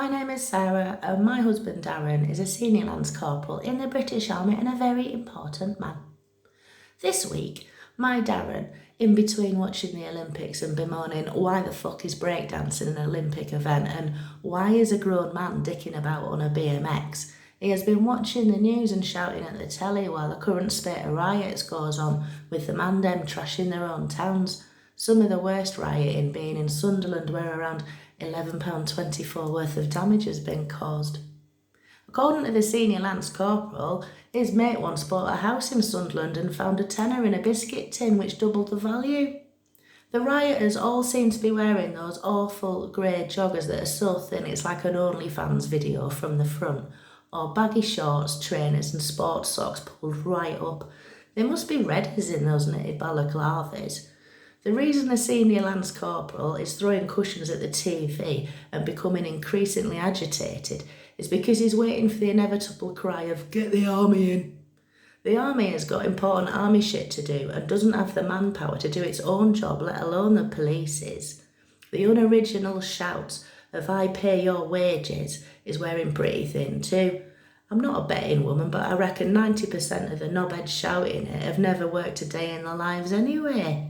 My name is Sarah and my husband Darren is a senior Lance Corporal in the British Army and a very important man. This week, my Darren, in between watching the Olympics and bemoaning why the fuck is breakdancing an Olympic event and why is a grown man dicking about on a BMX, he has been watching the news and shouting at the telly while the current spate of riots goes on with the Mandem trashing their own towns. Some of the worst rioting being in Sunderland where around £11.24 worth of damage has been caused. According to the senior Lance Corporal, his mate once bought a house in Sunderland and found a tenner in a biscuit tin which doubled the value. The rioters all seem to be wearing those awful grey joggers that are so thin it's like an OnlyFans video from the front, or baggy shorts, trainers and sports socks pulled right up. They must be reddies in those knitted balaclavas. The reason the senior Lance Corporal is throwing cushions at the TV and becoming increasingly agitated is because he's waiting for the inevitable cry of "Get the army in!" The army has got important army shit to do and doesn't have the manpower to do its own job, let alone the police's. The unoriginal shouts of "I pay your wages" is wearing pretty thin too. I'm not a betting woman, but I reckon 90% of the knobheads shouting it have never worked a day in their lives anyway.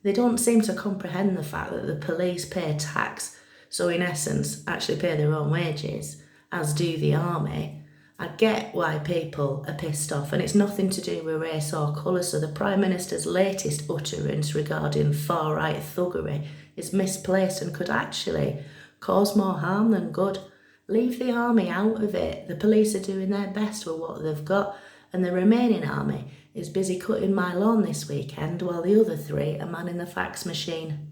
They don't seem to comprehend the fact that the police pay tax, so in essence actually pay their own wages, as do the army. I get why people are pissed off, and it's nothing to do with race or colour, so the Prime Minister's latest utterance regarding far-right thuggery is misplaced and could actually cause more harm than good. Leave the army out of it. The police are doing their best with what they've got, and the remaining army is busy cutting my lawn this weekend while the other three are manning the fax machine.